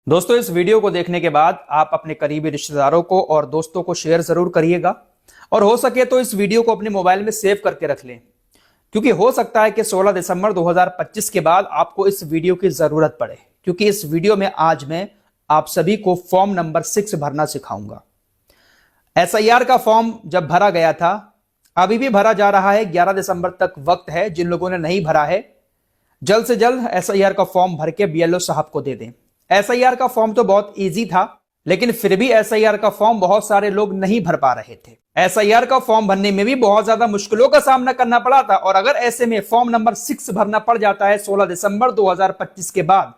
दोस्तों, इस वीडियो को देखने के बाद आप अपने करीबी रिश्तेदारों को और दोस्तों को शेयर जरूर करिएगा और हो सके तो इस वीडियो को अपने मोबाइल में सेव करके रख लें, क्योंकि हो सकता है कि 16 दिसंबर 2025 के बाद आपको इस वीडियो की जरूरत पड़े। क्योंकि इस वीडियो में आज मैं आप सभी को फॉर्म नंबर 6 भरना सिखाऊंगा। एसआईआर का फॉर्म जब भरा गया था, अभी भी भरा जा रहा है। 11 दिसंबर तक वक्त है। जिन लोगों ने नहीं भरा है, जल्द से जल्द एसआईआर का फॉर्म भर के बीएलओ साहब को दे दें। एसआईआर का फॉर्म तो बहुत इजी था, लेकिन फिर भी एसआईआर का फॉर्म बहुत सारे लोग नहीं भर पा रहे थे। एसआईआर का फॉर्म भरने में भी बहुत ज्यादा मुश्किलों का सामना करना पड़ा था। और अगर ऐसे में फॉर्म नंबर 6 भरना पड़ जाता है 16 दिसंबर 2025 के बाद,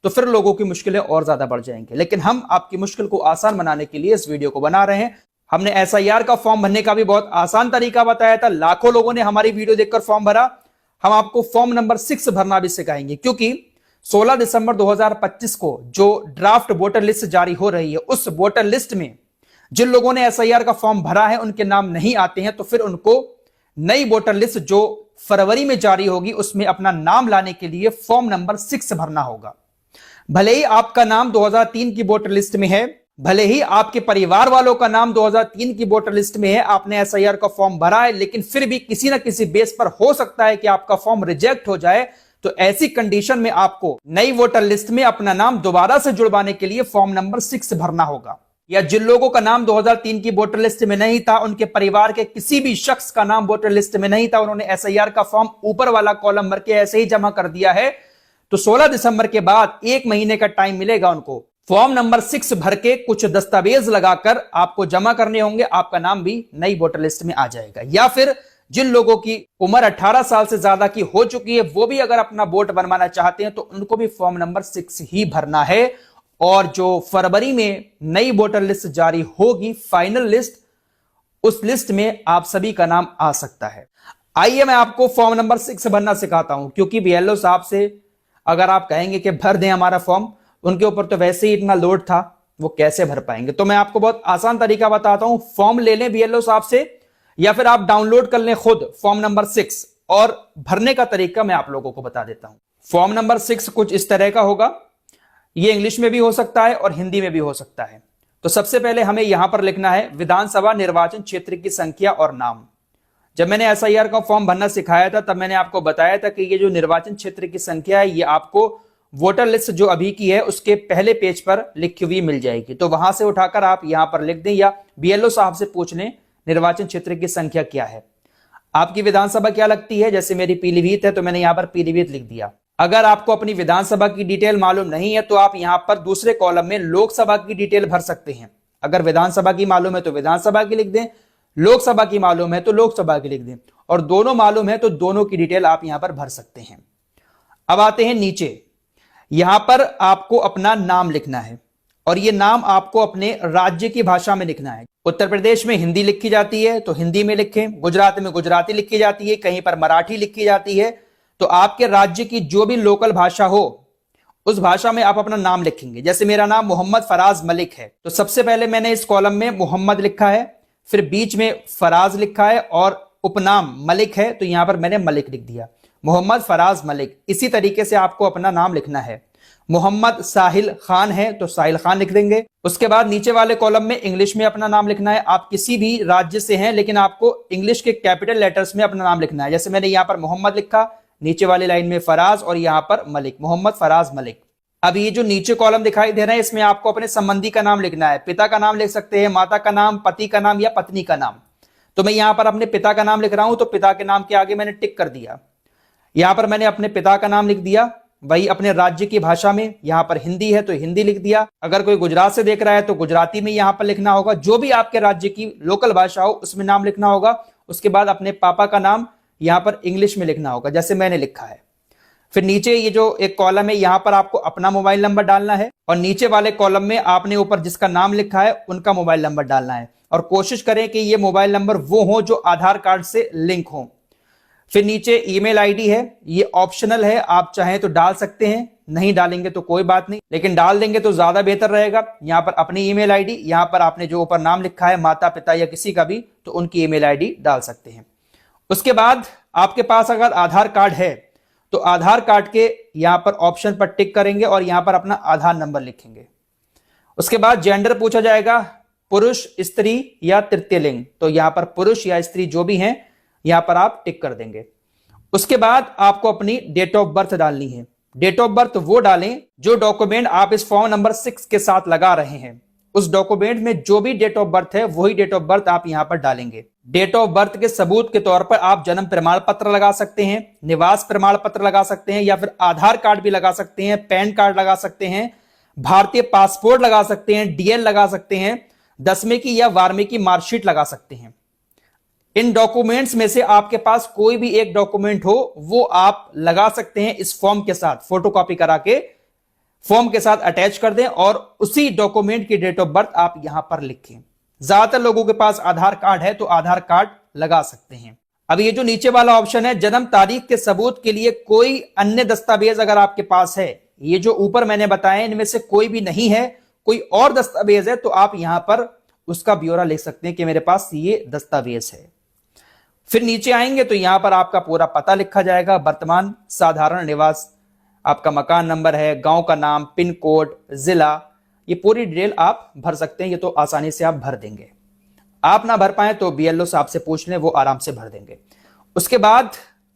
तो फिर लोगों की मुश्किलें और ज्यादा बढ़ जाएंगी। लेकिन हम आपकी मुश्किल को आसान बनाने के लिए इस वीडियो को बना रहे हैं। हमने एसआईआर का फॉर्म भरने का भी बहुत आसान तरीका बताया था। लाखों लोगों ने हमारी वीडियो देखकर फॉर्म भरा। हम आपको फॉर्म नंबर 6 भरना भी सिखाएंगे, क्योंकि 16 दिसंबर 2025 को जो ड्राफ्ट वोटर लिस्ट जारी हो रही है, उस वोटर लिस्ट में जिन लोगों ने एसआईआर का फॉर्म भरा है उनके नाम नहीं आते हैं, तो फिर उनको नई वोटर लिस्ट जो फरवरी में जारी होगी उसमें अपना नाम लाने के लिए फॉर्म नंबर 6 भरना होगा। भले ही आपका नाम 2003 की वोटर लिस्ट में है, भले ही आपके परिवार वालों का नाम 2003 की वोटर लिस्ट में है, आपने एसआईआर का फॉर्म भरा है, लेकिन फिर भी किसी ना किसी बेस पर हो सकता है कि आपका फॉर्म रिजेक्ट हो जाए। तो ऐसी कंडीशन में आपको नई वोटर लिस्ट में अपना नाम दोबारा से जुड़वाने के लिए फॉर्म नंबर 6 भरना होगा। या जिन लोगों का नाम 2003 की वोटर लिस्ट में नहीं था, उनके परिवार के किसी भी शख्स का नाम वोटर लिस्ट में नहीं था, उन्होंने एसआईआर का फॉर्म ऊपर वाला कॉलम भर के ऐसे ही जमा कर दिया है, तो 16 दिसंबर के बाद 1 महीने का टाइम मिलेगा उनको। फॉर्म नंबर 6 भर के कुछ दस्तावेज लगाकर आपको जमा करने होंगे, आपका नाम भी नई वोटर लिस्ट में आ जाएगा। या फिर जिन लोगों की उम्र 18 साल से ज्यादा की हो चुकी है, वो भी अगर अपना वोट बनवाना चाहते हैं, तो उनको भी फॉर्म नंबर 6 ही भरना है। और जो फरवरी में नई वोटर लिस्ट जारी होगी, फाइनल लिस्ट, उस लिस्ट में आप सभी का नाम आ सकता है। आइए मैं आपको फॉर्म नंबर 6 भरना सिखाता हूं, क्योंकि बीएलओ साहब से अगर आप कहेंगे कि भर दें हमारा फॉर्म, उनके ऊपर तो वैसे ही इतना लोड था, वो कैसे भर पाएंगे। तो मैं आपको बहुत आसान तरीका बताता हूं। फॉर्म ले लें बीएलओ साहब से, या फिर आप डाउनलोड कर लें खुद फॉर्म नंबर 6, और भरने का तरीका मैं आप लोगों को बता देता हूं। फॉर्म नंबर 6 कुछ इस तरह का होगा। यह इंग्लिश में भी हो सकता है और हिंदी में भी हो सकता है। तो सबसे पहले हमें यहां पर लिखना है विधानसभा निर्वाचन क्षेत्र की संख्या और नाम। जब मैंने एसआईआर का फॉर्म भरना सिखाया था, तब मैंने आपको बताया था कि ये जो निर्वाचन क्षेत्र की संख्या है, ये आपको वोटर लिस्ट जो अभी की है उसके पहले पेज पर लिखी हुई मिल जाएगी। तो वहां से उठाकर आप यहां पर लिख दें, या बीएलओ साहब से पूछ लें निर्वाचन क्षेत्र की संख्या क्या है, आपकी विधानसभा क्या लगती है। जैसे मेरी पीलीभीत है, तो मैंने यहां पर पीलीभीत लिख दिया। अगर आपको अपनी विधानसभा की डिटेल मालूम नहीं है, तो आप यहां पर दूसरे कॉलम में लोकसभा की डिटेल भर सकते हैं। अगर विधानसभा की मालूम है तो विधानसभा की लिख दें, लोकसभा की मालूम है तो लोकसभा की लिख दें, और दोनों मालूम है तो दोनों की डिटेल आप यहां पर भर सकते हैं। अब आते हैं नीचे। यहां पर आपको अपना नाम लिखना है, और यह नाम आपको अपने राज्य की भाषा में लिखना है। उत्तर प्रदेश में हिंदी लिखी जाती है तो हिंदी में लिखें, गुजरात में गुजराती लिखी जाती है, कहीं पर मराठी लिखी जाती है। तो आपके राज्य की जो भी लोकल भाषा हो, उस भाषा में आप अपना नाम लिखेंगे। जैसे मेरा नाम मोहम्मद फराज मलिक है, तो सबसे पहले मैंने इस कॉलम में मोहम्मद लिखा है, फिर बीच में फराज लिखा है, और उपनाम मलिक है, तो यहां पर मैंने मलिक लिख दिया, मोहम्मद फराज मलिक। इसी तरीके से आपको अपना नाम लिखना है। मोहम्मद साहिल खान है तो साहिल खान लिख देंगे। उसके बाद नीचे वाले कॉलम में इंग्लिश में अपना नाम लिखना है। आप किसी भी राज्य से हैं, लेकिन आपको इंग्लिश के कैपिटल लेटर्स में अपना नाम लिखना है। जैसे मैंने यहां पर मोहम्मद लिखा, नीचे वाली लाइन में फराज, और यहां पर मलिक, मोहम्मद फराज मलिक। अब ये जो नीचे कॉलम दिखाई दे रहा है, इसमें आपको अपने संबंधी का नाम लिखना है। पिता का नाम लिख सकते हैं, माता का नाम, पति का नाम, या पत्नी का नाम। तो मैं यहां पर अपने पिता का नाम लिख रहा हूं, तो पिता के नाम के आगे मैंने टिक कर दिया। यहां पर मैंने अपने पिता का नाम लिख दिया, वही अपने राज्य की भाषा में। यहां पर हिंदी है तो हिंदी लिख दिया। अगर कोई गुजरात से देख रहा है तो गुजराती में यहां पर लिखना होगा। जो भी आपके राज्य की लोकल भाषा हो उसमें नाम लिखना होगा। उसके बाद अपने पापा का नाम यहां पर इंग्लिश में लिखना होगा, जैसे मैंने लिखा है। फिर नीचे ये जो एक कॉलम है, यहां पर आपको अपना मोबाइल नंबर डालना है, और नीचे वाले कॉलम में आपने ऊपर जिसका नाम लिखा है उनका मोबाइल नंबर डालना है। और कोशिश करें कि ये मोबाइल नंबर वो हो जो आधार कार्ड से लिंक हो। फिर नीचे ईमेल आईडी है, ये ऑप्शनल है, आप चाहें तो डाल सकते हैं, नहीं डालेंगे तो कोई बात नहीं, लेकिन डाल देंगे तो ज्यादा बेहतर रहेगा। यहां पर अपनी ईमेल आईडी, यहां पर आपने जो ऊपर नाम लिखा है माता पिता या किसी का भी, तो उनकी ईमेल आईडी डाल सकते हैं। उसके बाद आपके पास अगर आधार कार्ड है तो आधार कार्ड के यहां पर ऑप्शन पर टिक करेंगे और यहां पर अपना आधार नंबर लिखेंगे। उसके बाद जेंडर पूछा जाएगा, पुरुष, स्त्री या तृतीय लिंग, तो यहां पर पुरुष या स्त्री जो भी हैं यहां पर आप टिक कर देंगे। उसके बाद आपको अपनी डेट ऑफ बर्थ डालनी है। डेट ऑफ बर्थ वो डालें जो डॉक्यूमेंट आप इस फॉर्म नंबर 6 के साथ लगा रहे हैं, उस डॉक्यूमेंट में जो भी डेट ऑफ बर्थ है वही डेट ऑफ बर्थ आप यहां पर डालेंगे। डेट ऑफ बर्थ के सबूत के तौर पर आप जन्म प्रमाण पत्र लगा सकते हैं, निवास प्रमाण पत्र लगा सकते हैं, या फिर आधार कार्ड भी लगा सकते हैं, पैन कार्ड लगा सकते हैं, भारतीय पासपोर्ट लगा सकते हैं, डीएल लगा सकते हैं, 10वीं की या 12वीं की मार्कशीट लगा सकते हैं। इन डॉक्यूमेंट्स में से आपके पास कोई भी एक डॉक्यूमेंट हो वो आप लगा सकते हैं इस फॉर्म के साथ, फोटोकॉपी करा के फॉर्म के साथ अटैच कर दें और उसी डॉक्यूमेंट की डेट ऑफ बर्थ आप यहां पर लिखें। ज्यादातर लोगों के पास आधार कार्ड है तो आधार कार्ड लगा सकते हैं। अब ये जो नीचे वाला ऑप्शन है, जन्म तारीख के सबूत के लिए कोई अन्य दस्तावेज अगर आपके पास है, ये जो ऊपर मैंने बताया इनमें से कोई भी नहीं है, कोई और दस्तावेज है, तो आप यहां पर उसका ब्यौरा लिख सकते हैं कि मेरे पास ये दस्तावेज है। फिर नीचे आएंगे तो यहां पर आपका पूरा पता लिखा जाएगा, वर्तमान साधारण निवास, आपका मकान नंबर है, गांव का नाम, पिन कोड, जिला, ये पूरी डिटेल आप भर सकते हैं। ये तो आसानी से आप भर देंगे। आप ना भर पाए तो बीएलओ साहब से पूछ लें, वो आराम से भर देंगे। उसके बाद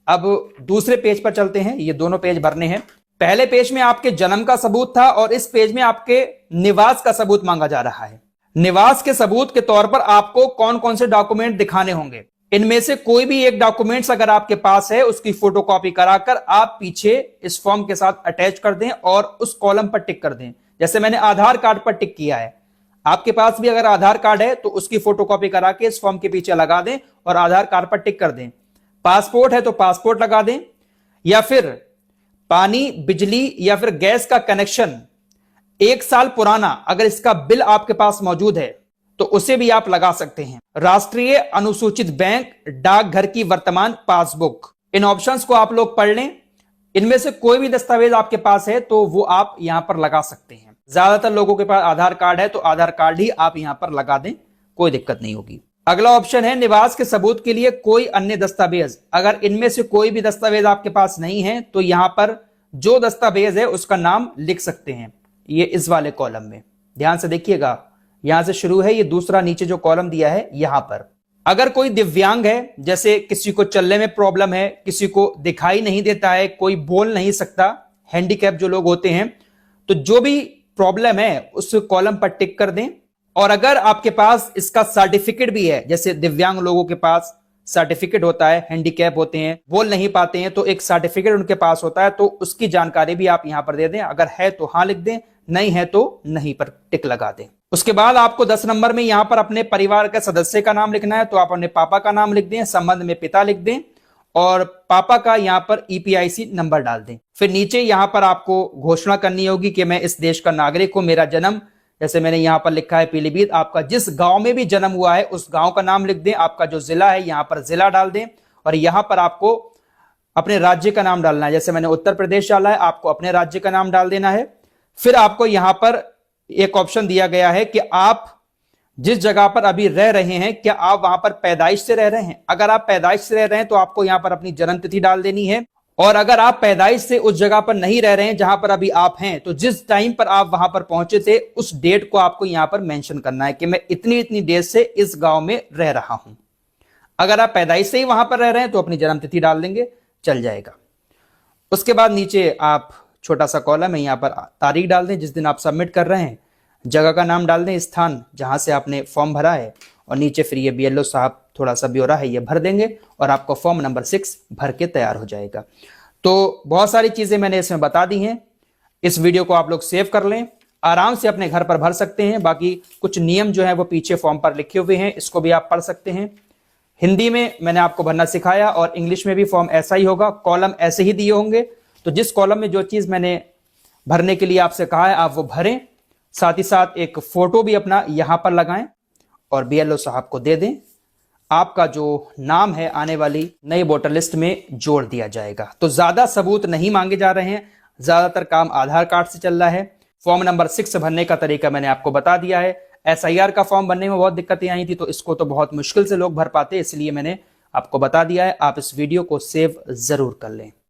अब दूसरे पेज पर चलते हैं। ये दोनों पेज भरने हैं। पहले पेज में आपके जन्म का सबूत था और इस पेज में आपके निवास का सबूत मांगा जा रहा है। निवास के सबूत के तौर पर आपको कौन कौन से डॉक्यूमेंट दिखाने होंगे, इनमें से कोई भी एक डॉक्यूमेंट्स अगर आपके पास है उसकी फोटोकॉपी कराकर आप पीछे इस फॉर्म के साथ अटैच कर दें और उस कॉलम पर टिक कर दें। जैसे मैंने आधार कार्ड पर टिक किया है, आपके पास भी अगर आधार कार्ड है तो उसकी फोटोकॉपी करा के इस फॉर्म के पीछे लगा दें और आधार कार्ड पर टिक कर दें। पासपोर्ट है तो पासपोर्ट लगा दें, या फिर पानी, बिजली या फिर गैस का कनेक्शन 1 साल पुराना अगर इसका बिल आपके पास मौजूद है तो उसे भी आप लगा सकते हैं। राष्ट्रीय अनुसूचित बैंक डाकघर की वर्तमान पासबुक, इन ऑप्शंस को आप लोग पढ़ लें। इनमें से कोई भी दस्तावेज आपके पास है तो वो आप यहां पर लगा सकते हैं। ज्यादातर लोगों के पास आधार कार्ड है तो आधार कार्ड ही आप यहां पर लगा दें, कोई दिक्कत नहीं होगी। अगला ऑप्शन है निवास के सबूत के लिए कोई अन्य दस्तावेज। अगर इनमें से कोई भी दस्तावेज आपके पास नहीं है तो यहां पर जो दस्तावेज है उसका नाम लिख सकते हैं। ये इस वाले कॉलम में ध्यान से देखिएगा, यहां से शुरू है, ये दूसरा नीचे जो कॉलम दिया है यहां पर। अगर कोई दिव्यांग है, जैसे किसी को चलने में प्रॉब्लम है, किसी को दिखाई नहीं देता है, कोई बोल नहीं सकता, हैंडीकैप जो लोग होते हैं, तो जो भी प्रॉब्लम है उस कॉलम पर टिक कर दें। और अगर आपके पास इसका सर्टिफिकेट भी है, जैसे दिव्यांग लोगों के पास सर्टिफिकेट होता है, हैंडीकैप होते हैं, बोल नहीं पाते हैं, तो एक सर्टिफिकेट उनके पास होता है, तो उसकी जानकारी भी आप यहां पर दे दें। अगर है तो हां लिख दें, नहीं है तो नहीं पर टिक लगा दें। उसके बाद आपको 10 नंबर में यहां पर अपने परिवार के सदस्य का नाम लिखना है, तो आप अपने पापा का नाम लिख दें, संबंध में पिता लिख दें और पापा का यहां पर ईपीआईसी नंबर डाल दें। फिर नीचे यहां पर आपको घोषणा करनी होगी कि मैं इस देश का नागरिक हूं, मेरा जन्म, जैसे मैंने यहां पर लिखा है पीलीभीत, आपका जिस गांव में भी जन्म हुआ है उस गांव का नाम लिख दें। आपका जो जिला है यहां पर जिला डाल दें और यहां पर आपको अपने राज्य का नाम डालना है। जैसे मैंने उत्तर प्रदेश डाला है, आपको अपने राज्य का नाम डाल देना है। फिर आपको यहां पर एक ऑप्शन दिया गया है कि आप जिस जगह पर अभी रह रहे हैं, क्या आप वहां पर पैदाइश से रह रहे हैं। अगर आप पैदाइश से रह रहे हैं तो आपको यहां पर अपनी जन्म तिथि डाल देनी है। और अगर आप पैदाइश से उस जगह पर नहीं रह रहे हैं जहां पर अभी आप हैं, तो जिस टाइम पर आप वहां पर पहुंचे थे उस डेट को आपको यहां पर मेंशन करना है कि मैं इतनी इतनी डेट से इस गांव में रह रहा हूं। अगर आप पैदाइश से ही वहां पर रह रहे हैं तो अपनी जन्म तिथि डाल देंगे, चल जाएगा। उसके बाद नीचे आप छोटा सा कॉलम है, यहां पर तारीख डाल दें जिस दिन आप सबमिट कर रहे हैं, जगह का नाम डाल दें, स्थान जहां से आपने फॉर्म भरा है, और नीचे फिर ये बीएलओ साहब थोड़ा सा ब्यौरा है ये भर देंगे और आपको फॉर्म नंबर 6 भर के तैयार हो जाएगा। तो बहुत सारी चीजें मैंने इसमें बता दी हैं। इस वीडियो को आप लोग सेव कर लें, आराम से अपने घर पर भर सकते हैं। बाकी कुछ नियम जो है वो पीछे फॉर्म पर लिखे हुए हैं, इसको भी आप पढ़ सकते हैं। हिंदी में मैंने आपको भरना सिखाया और इंग्लिश में भी फॉर्म ऐसा ही होगा, कॉलम ऐसे ही दिए होंगे। तो जिस कॉलम में जो चीज मैंने भरने के लिए आपसे कहा है आप वो भरें, साथ ही साथ एक फोटो भी अपना यहां पर लगाएं और बीएलओ साहब को दे दें। आपका जो नाम है आने वाली नई वोटर लिस्ट में जोड़ दिया जाएगा। तो ज्यादा सबूत नहीं मांगे जा रहे हैं, ज्यादातर काम आधार कार्ड से चल रहा है। फॉर्म नंबर 6 भरने का तरीका मैंने आपको बता दिया है। एसआईआर का फॉर्म भरने में बहुत दिक्कतें आई थी, तो इसको तो बहुत मुश्किल से लोग भर पाते, इसलिए मैंने आपको बता दिया है। आप इस वीडियो को सेव जरूर कर लें।